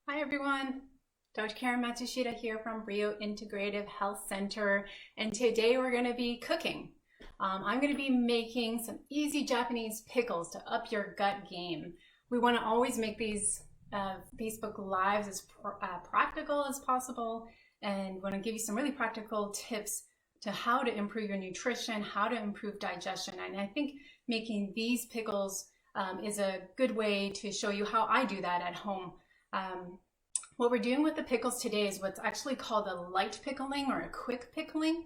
Hi everyone, Dr. Carin Matsushita here from Rio Integrative Health Center, and today we're going to be cooking. I'm going to be making some easy Japanese pickles to up your gut game. We want to always make these Facebook Lives as practical as possible, and want to give you some really practical tips to how to improve your nutrition, how to improve digestion, and I think making these pickles is a good way to show you how I do that at home. What we're doing with the pickles today is what's actually called a light pickling or a quick pickling.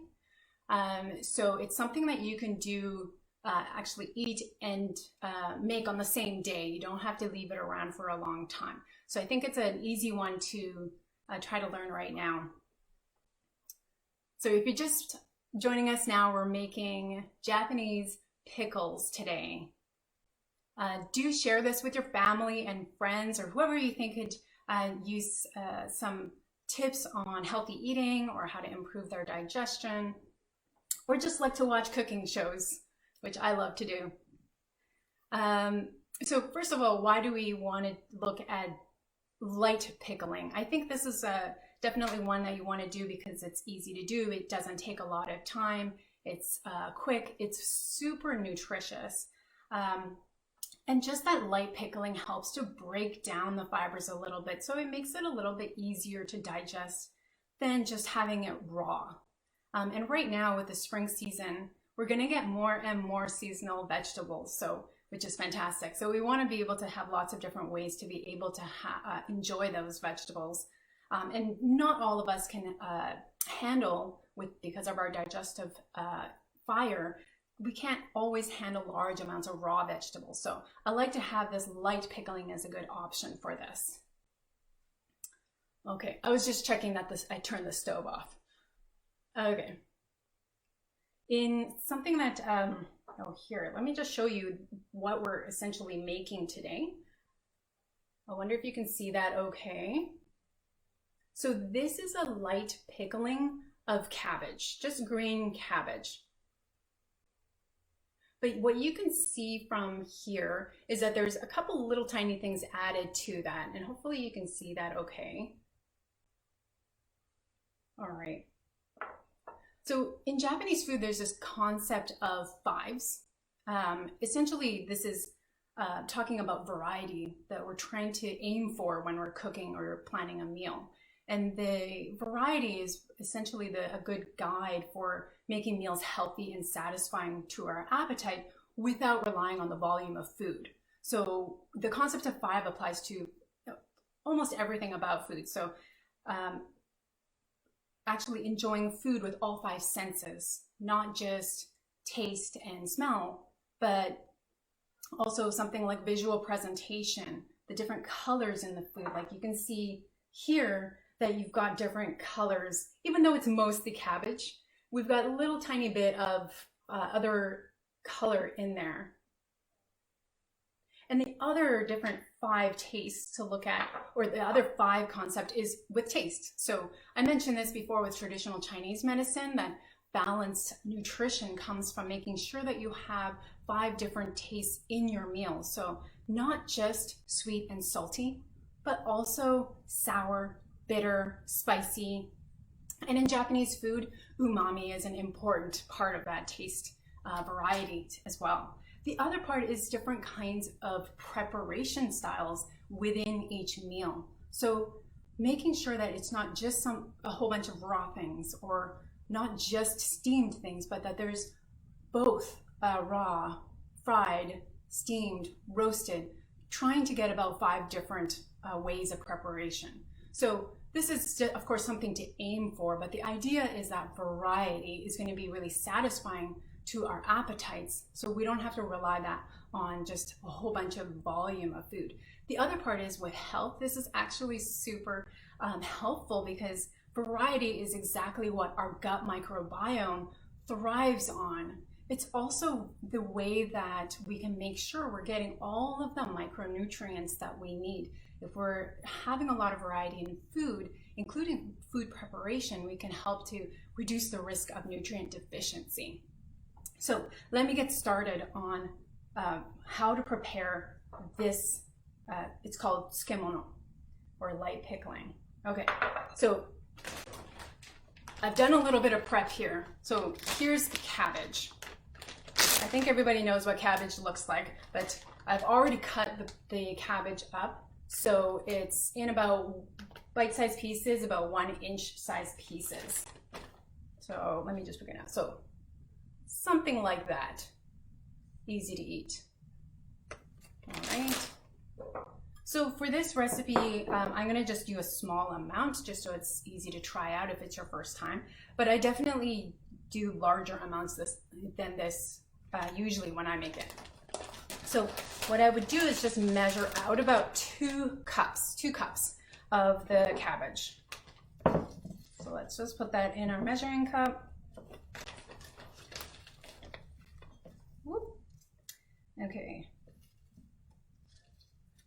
So it's something that you can do, actually eat and make on the same day. You don't have to leave it around for a long time. So I think it's an easy one to try to learn right now. So if you're just joining us now, we're making Japanese pickles today. Do share this with your family and friends or whoever you think could use some tips on healthy eating or how to improve their digestion, or just like to watch cooking shows, which I love to do. So first of all, why do we want to look at light pickling? I think this is definitely one that you want to do because it's easy to do. It doesn't take a lot of time. It's quick. It's super nutritious. And just that light pickling helps to break down the fibers a little bit, so it makes it a little bit easier to digest than just having it raw. And right now with the spring season, we're going to get more and more seasonal vegetables, which is fantastic. So we want to be able to have lots of different ways to be able to enjoy those vegetables. And not all of us can handle, because of our digestive fire, we can't always handle large amounts of raw vegetables. So I like to have this light pickling as a good option for this. Okay, I was just checking that I turned the stove off. Okay. In something that, here, let me just show you what we're essentially making today. I wonder if you can see that okay. So this is a light pickling of cabbage, just green cabbage. But what you can see from here is that there's a couple little tiny things added to that, and hopefully you can see that okay. All right. So in Japanese food, there's this concept of fives. Essentially, this is talking about variety that we're trying to aim for when we're cooking or planning a meal. And the variety is essentially a good guide for making meals healthy and satisfying to our appetite without relying on the volume of food. So the concept of five applies to almost everything about food. So actually enjoying food with all five senses, not just taste and smell, but also something like visual presentation, the different colors in the food. Like you can see here that you've got different colors, even though it's mostly cabbage, we've got a little tiny bit of other color in there. And the other different five tastes to look at, or the other five concept, is with taste. So I mentioned this before with traditional Chinese medicine, that balanced nutrition comes from making sure that you have five different tastes in your meal. So not just sweet and salty, but also sour, bitter, spicy. And in Japanese food, umami is an important part of that taste variety as well. The other part is different kinds of preparation styles within each meal. So making sure that it's not just a whole bunch of raw things, or not just steamed things, but that there's both raw, fried, steamed, roasted, trying to get about five different ways of preparation. So this is, of course, something to aim for, but the idea is that variety is going to be really satisfying to our appetites, so we don't have to rely that on just a whole bunch of volume of food. The other part is with health, this is actually super helpful, because variety is exactly what our gut microbiome thrives on. It's also the way that we can make sure we're getting all of the micronutrients that we need. If we're having a lot of variety in food, including food preparation, we can help to reduce the risk of nutrient deficiency. So let me get started on how to prepare this. It's called tsukemono. or light pickling. Okay, so I've done a little bit of prep here. So here's the cabbage. I think everybody knows what cabbage looks like, but I've already cut the cabbage up. So it's in about bite-sized pieces, about 1-inch size pieces. So let me just figure it out. So something like that, easy to eat. All right. So for this recipe, I'm gonna just do a small amount just so it's easy to try out if it's your first time. But I definitely do larger amounts than this usually when I make it. So what I would do is just measure out about 2 cups of the cabbage. So let's just put that in our measuring cup. Whoop. Okay.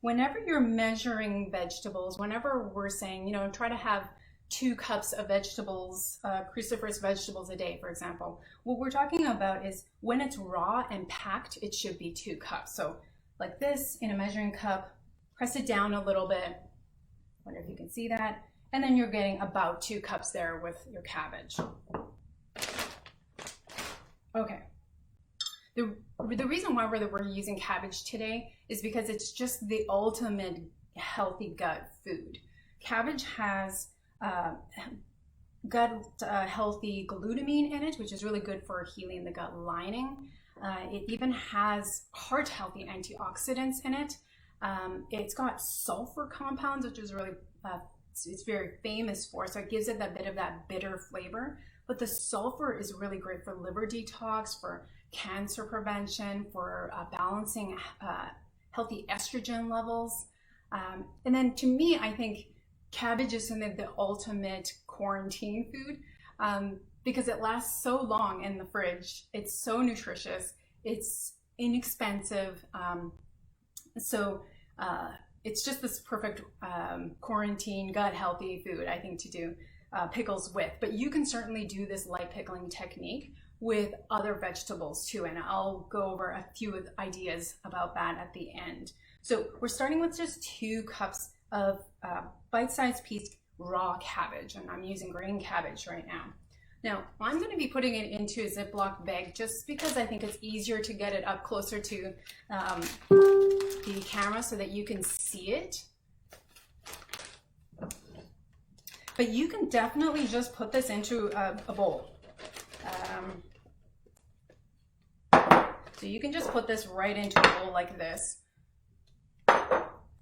Whenever you're measuring vegetables, whenever we're saying, you know, try to have 2 cups of vegetables, cruciferous vegetables a day, for example, what we're talking about is when it's raw and packed, it should be 2 cups. So like this in a measuring cup, press it down a little bit. I wonder if you can see that. And then you're getting about 2 cups there with your cabbage. Okay. The reason why we're using cabbage today is because it's just the ultimate healthy gut food. Cabbage has gut healthy glutamine in it, which is really good for healing the gut lining. It even has heart healthy antioxidants in it. It's got sulfur compounds, which is really it's very famous for, so it gives it that bit of that bitter flavor. But the sulfur is really great for liver detox, for cancer prevention, for balancing healthy estrogen levels. And then to me, I think cabbage is the ultimate quarantine food because it lasts so long in the fridge. It's so nutritious. It's inexpensive. It's just this perfect quarantine, gut healthy food, I think, to do pickles with. But you can certainly do this light pickling technique with other vegetables too, and I'll go over a few ideas about that at the end. So we're starting with just 2 cups of bite-sized piece raw cabbage, and I'm using green cabbage right now. Now, I'm going to be putting it into a Ziploc bag just because I think it's easier to get it up closer to the camera so that you can see it. But you can definitely just put this into a bowl. So you can just put this right into a bowl like this.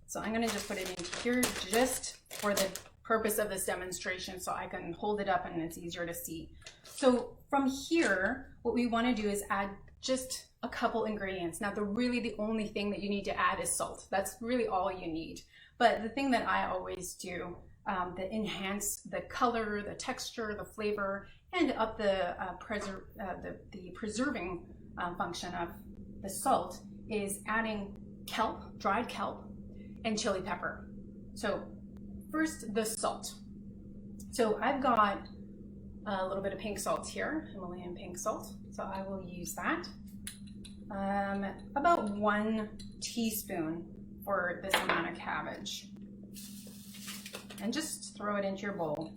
So I'm going to just put it in here just for the purpose of this demonstration so I can hold it up and it's easier to see. So from here, what we want to do is add just a couple ingredients. Now, the only thing that you need to add is salt. That's really all you need. But the thing that I always do that enhance the color, the texture, the flavor, and up the preserving function of the salt is adding kelp, dried kelp, and chili pepper. So first, the salt. So I've got a little bit of pink salt here, Himalayan pink salt. So I will use that. About 1 teaspoon for this amount of cabbage. And just throw it into your bowl.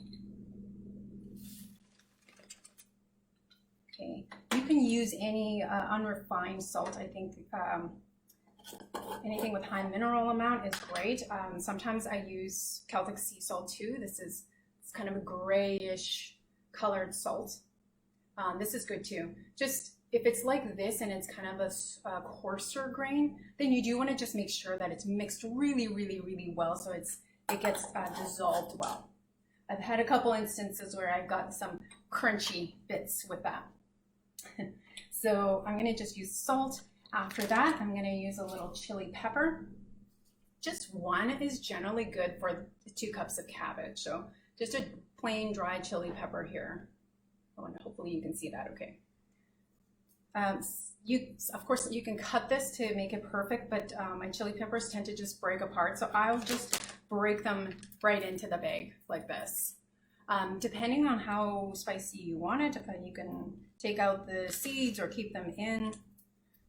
Okay, you can use any unrefined salt. I think anything with high mineral amount is great. Sometimes I use Celtic sea salt too. It's kind of a grayish colored salt. This is good too. Just if it's like this and it's kind of a coarser grain, then you do want to just make sure that it's mixed really, really, really well so it gets dissolved well. I've had a couple instances where I've got some crunchy bits with that. So I'm going to just use salt. After that, I'm going to use a little chili pepper. Just 1 is generally good for the 2 cups of cabbage. So just a plain dry chili pepper here. Oh, and hopefully you can see that okay. Of course, you can cut this to make it perfect, but my chili peppers tend to just break apart. So I'll just break them right into the bag like this. Depending on how spicy you want it, you can take out the seeds or keep them in.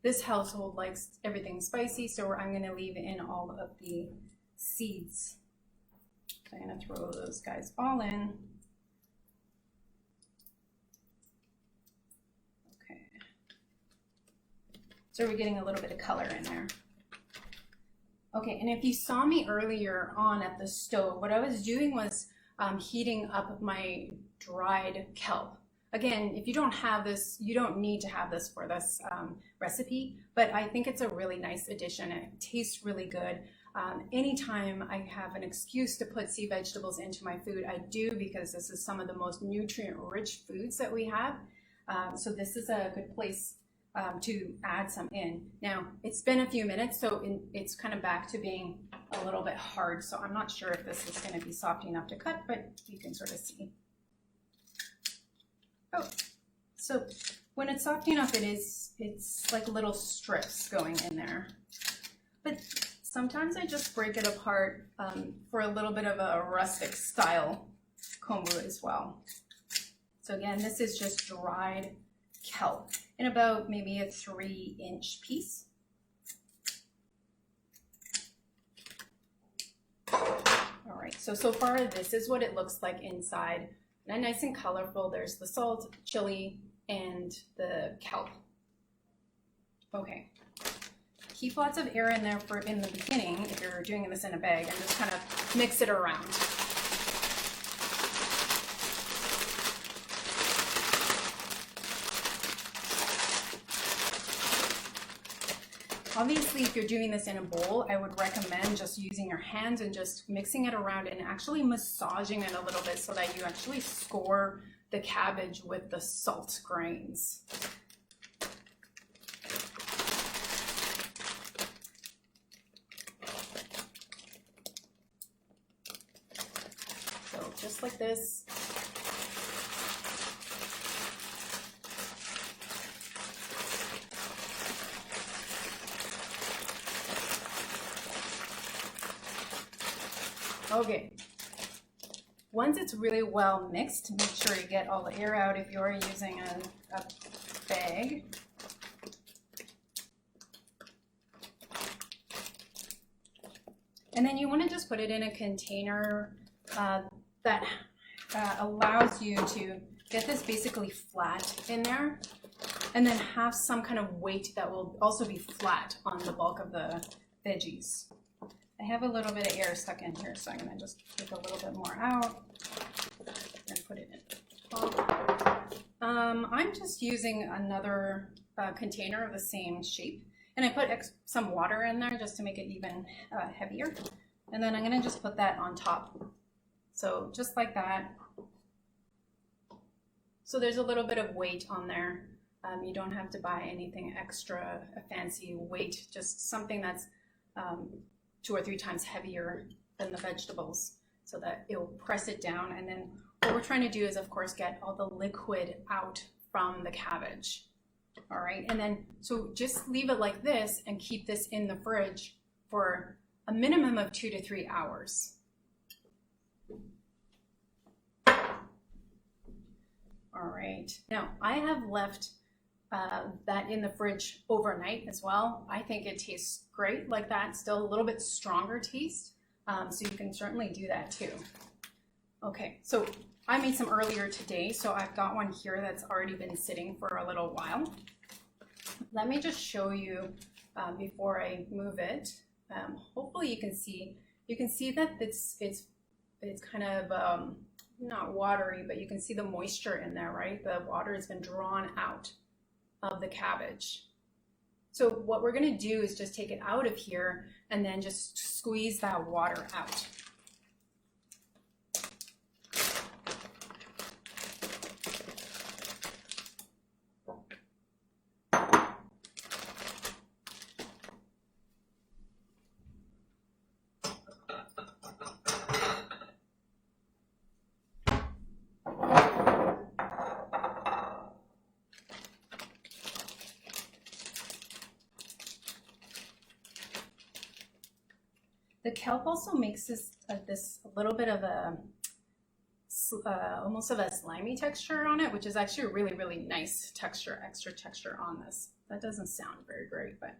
This household likes everything spicy, so I'm going to leave in all of the seeds. So I'm gonna throw those guys all in. Okay. So we're getting a little bit of color in there. Okay, and if you saw me earlier on at the stove, what I was doing was heating up my dried kelp. Again, if you don't have this, you don't need to have this for this recipe, but I think it's a really nice addition. It tastes really good. Anytime I have an excuse to put sea vegetables into my food, I do, because this is some of the most nutrient-rich foods that we have. So this is a good place to add some in. Now, it's been a few minutes, so it's kind of back to being a little bit hard. So I'm not sure if this is going to be soft enough to cut, but you can sort of see. Oh, so when it's soft enough, it's like little strips going in there. But sometimes I just break it apart for a little bit of a rustic style kombu as well. So again, this is just dried kelp in about maybe a 3-inch piece. All right, so far this is what it looks like inside. And nice and colorful. There's the salt, chili, and the kelp. Okay. Keep lots of air in there in the beginning if you're doing this in a bag, and just kind of mix it around. Obviously, if you're doing this in a bowl, I would recommend just using your hands and just mixing it around and actually massaging it a little bit so that you actually score the cabbage with the salt grains. So just like this. Okay, once it's really well mixed, make sure you get all the air out if you're using a bag. And then you want to just put it in a container that allows you to get this basically flat in there, and then have some kind of weight that will also be flat on the bulk of the veggies. I have a little bit of air stuck in here, so I'm going to just take a little bit more out and put it in the top. I'm just using another container of the same shape, and I put some water in there just to make it even heavier. And then I'm going to just put that on top. So just like that. So there's a little bit of weight on there. You don't have to buy anything extra, a fancy weight, just something that's 2 or 3 times heavier than the vegetables, so that it will press it down. And then what we're trying to do is, of course, get all the liquid out from the cabbage. All right, and then so just leave it like this and keep this in the fridge for a minimum of 2 to 3 hours. All right, now I have left that in the fridge overnight as well. I think it tastes great like that, still a little bit stronger taste. So you can certainly do that too. Okay, so I made some earlier today, so I've got one here that's already been sitting for a little while. Let me just show you before I move it. Hopefully you can see that it's kind of not watery, but you can see the moisture in there, right? The water has been drawn out of the cabbage. So what we're going to do is just take it out of here and then just squeeze that water out. The kelp also makes this a little bit of a almost of a slimy texture on it, which is actually a really, really nice texture, extra texture on this. That doesn't sound very great, but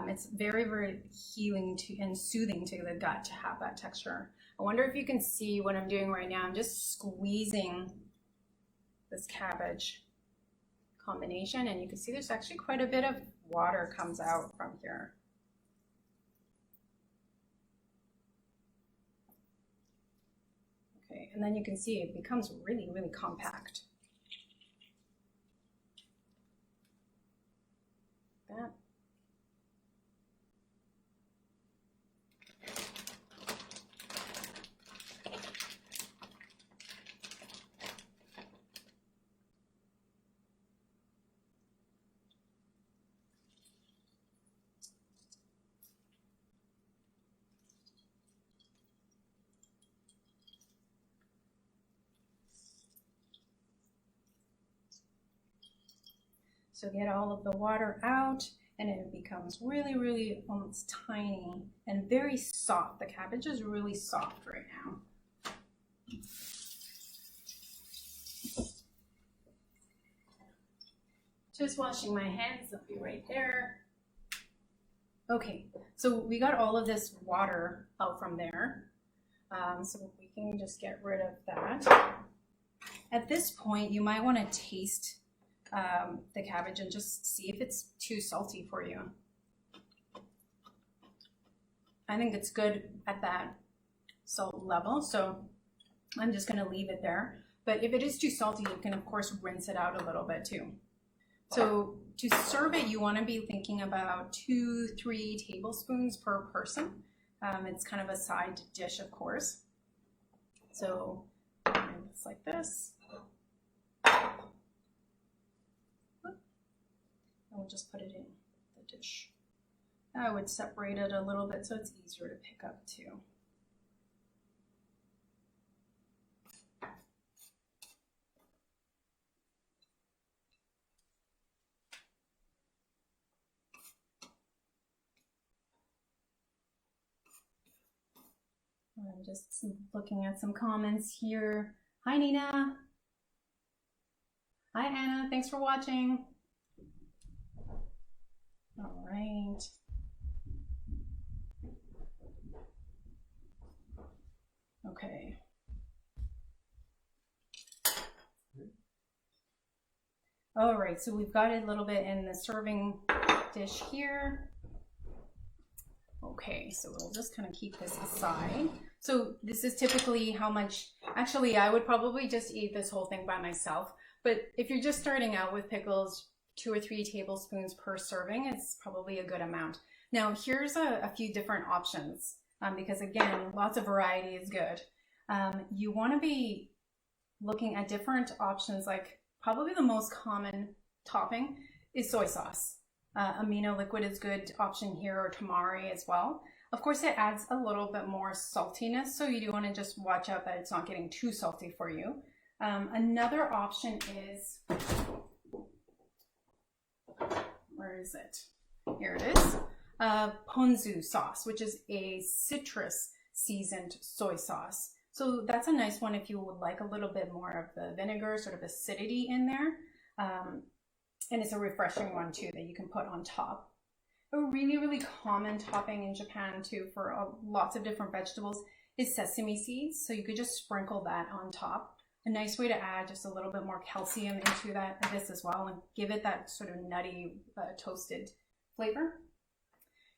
It's very, very healing to and soothing to the gut to have that texture. I wonder if you can see what I'm doing right now. I'm just squeezing this cabbage combination, and you can see there's actually quite a bit of water comes out from here. Okay, and then you can see it becomes really, really compact. That. So get all of the water out, and it becomes really, really almost tiny and very soft. The cabbage is really soft right now. Just washing my hands, they'll be right there. Okay, so we got all of this water out from there. So we can just get rid of that. At this point, you might want to taste the cabbage and just see if it's too salty for you. I think it's good at that salt level, so I'm just going to leave it there. But if it is too salty, you can of course rinse it out a little bit too. So to serve it, you want to be thinking about 2-3 tablespoons per person. It's kind of a side dish, of course. So it's like this. And we'll just put it in the dish. I would separate it a little bit so it's easier to pick up too. I'm just looking at some comments here. Hi Nina. Hi Anna, thanks for watching. All right. Okay. All right, so we've got it a little bit in the serving dish here. Okay, so we'll just kind of keep this aside. So this is typically how much, actually I would probably just eat this whole thing by myself, but if you're just starting out with pickles, 2 or 3 tablespoons per serving is probably a good amount. Now here's a few different options because again, lots of variety is good. You want to be looking at different options, like probably the most common topping is soy sauce. Amino liquid is good option here, or tamari as well. Of course, it adds a little bit more saltiness, so you do want to just watch out that it's not getting too salty for you. Another option is, where is it? Here it is. Ponzu sauce, which is a citrus seasoned soy sauce. So that's a nice one if you would like a little bit more of the vinegar, sort of acidity in there. And it's a refreshing one too that you can put on top. A really, really common topping in Japan too for lots of different vegetables is sesame seeds. So you could just sprinkle that on top. A nice way to add just a little bit more calcium into this as well and give it that sort of nutty toasted flavor.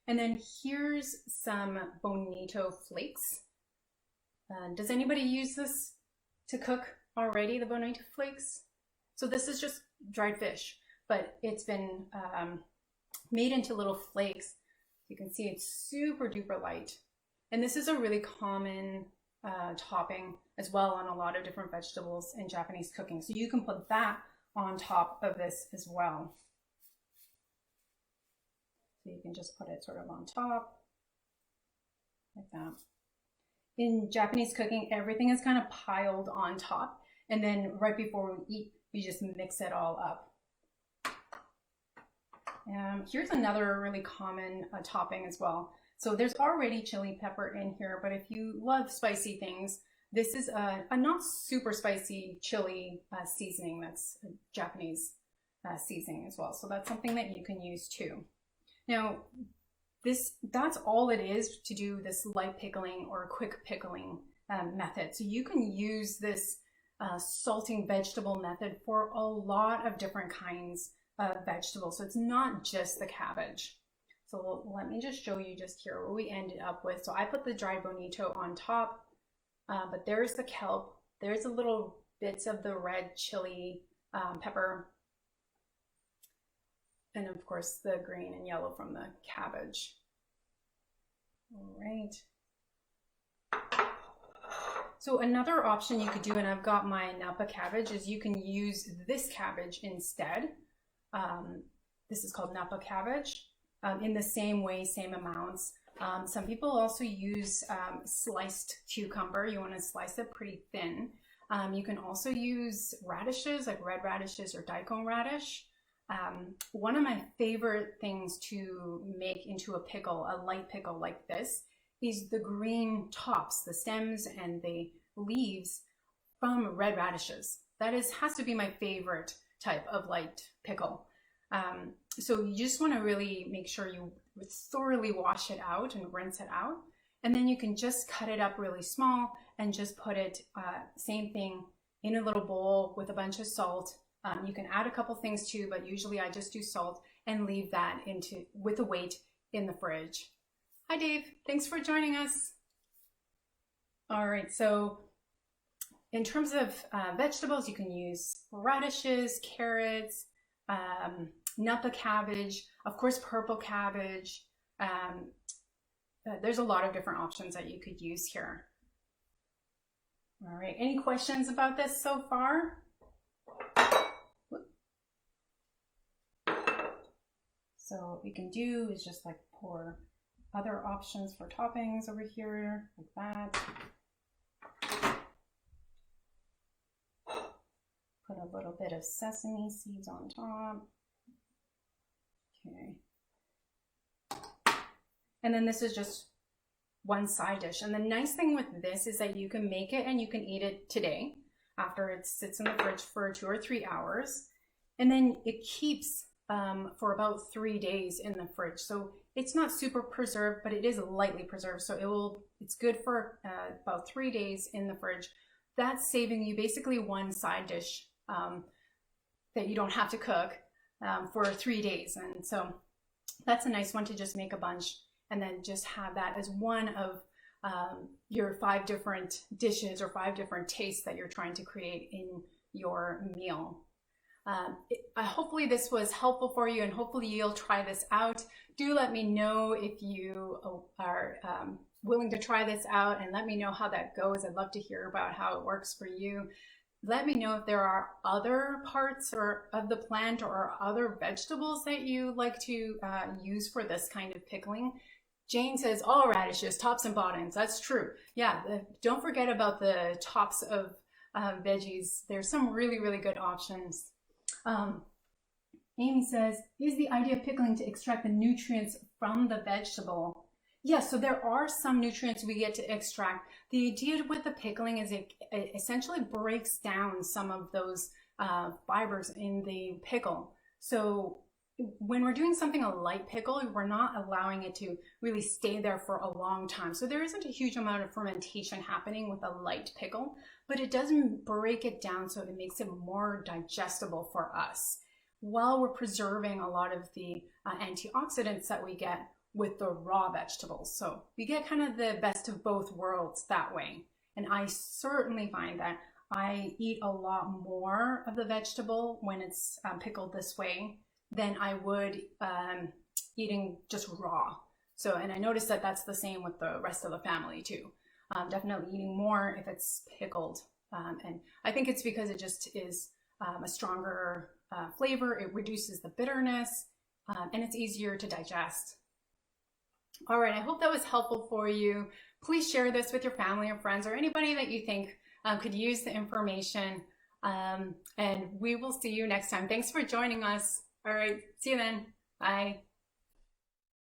And then here's some bonito flakes. Does anybody use this to cook already, the bonito flakes? So this is just dried fish, but it's been made into little flakes. You can see it's super duper light. And this is a really common topping as well on a lot of different vegetables in Japanese cooking. So you can put that on top of this as well. So you can just put it sort of on top, like that. In Japanese cooking, everything is kind of piled on top. And then right before we eat, you just mix it all up. Here's another really common topping as well. So there's already chili pepper in here, but if you love spicy things, this is a not super spicy chili seasoning. That's a Japanese seasoning as well. So that's something that you can use too. Now, that's all it is to do this light pickling or quick pickling method. So you can use this salting vegetable method for a lot of different kinds of vegetables. So it's not just the cabbage. So let me just show you just here what we ended up with. So I put the dried bonito on top, but there's the kelp. There's the little bits of the red chili pepper. And of course the green and yellow from the cabbage. All right. So another option you could do, and I've got my Napa cabbage, is you can use this cabbage instead. This is called Napa cabbage. In the same way, same amounts. Some people also use sliced cucumber. You want to slice it pretty thin. You can also use radishes, like red radishes or daikon radish. One of my favorite things to make into a pickle, a light pickle like this, is the green tops, the stems and the leaves from red radishes. That has to be my favorite type of light pickle. So you just want to really make sure you thoroughly wash it out and rinse it out. And then you can just cut it up really small and just put it, same thing, in a little bowl with a bunch of salt. You can add a couple things too, but usually I just do salt and leave that with a weight in the fridge. Hi Dave, thanks for joining us. All right, so in terms of vegetables, you can use radishes, carrots, Napa cabbage, of course purple cabbage. There's a lot of different options that you could use here. All right, any questions about this so far? So what we can do is just like pour other options for toppings over here, like that. Put a little bit of sesame seeds on top. Okay. And then this is just one side dish. And the nice thing with this is that you can make it and you can eat it today after it sits in the fridge for 2 or 3 hours. And then it keeps for about 3 days in the fridge. So it's not super preserved, but it is lightly preserved. So it's good for about 3 days in the fridge. That's saving you basically one side dish that you don't have to cook for 3 days. And so that's a nice one to just make a bunch and then just have that as one of your 5 different dishes or 5 different tastes that you're trying to create in your meal. Hopefully this was helpful for you and hopefully you'll try this out. Do let me know if you are willing to try this out and let me know how that goes. I'd love to hear about how it works for you. Let me know if there are other parts of the plant or other vegetables that you like to use for this kind of pickling. Jane says all radishes, tops and bottoms. That's true. Yeah, don't forget about the tops of veggies. There's some really, really good options. Amy says, is the idea of pickling to extract the nutrients from the vegetable? Yes, so there are some nutrients we get to extract. The idea with the pickling is it essentially breaks down some of those fibers in the pickle. So when we're doing something a light pickle, we're not allowing it to really stay there for a long time. So there isn't a huge amount of fermentation happening with a light pickle, but it doesn't break it down so it makes it more digestible for us while we're preserving a lot of the antioxidants that we get with the raw vegetables. So we get kind of the best of both worlds that way. And I certainly find that I eat a lot more of the vegetable when it's pickled this way than I would eating just raw. So, and I noticed that that's the same with the rest of the family too. Definitely eating more if it's pickled. And I think it's because it just is a stronger flavor. It reduces the bitterness and it's easier to digest. All right, I hope that was helpful for you. Please share this with your family or friends or anybody that you think could use the information. And we will see you next time. Thanks for joining us. All right, see you then. Bye.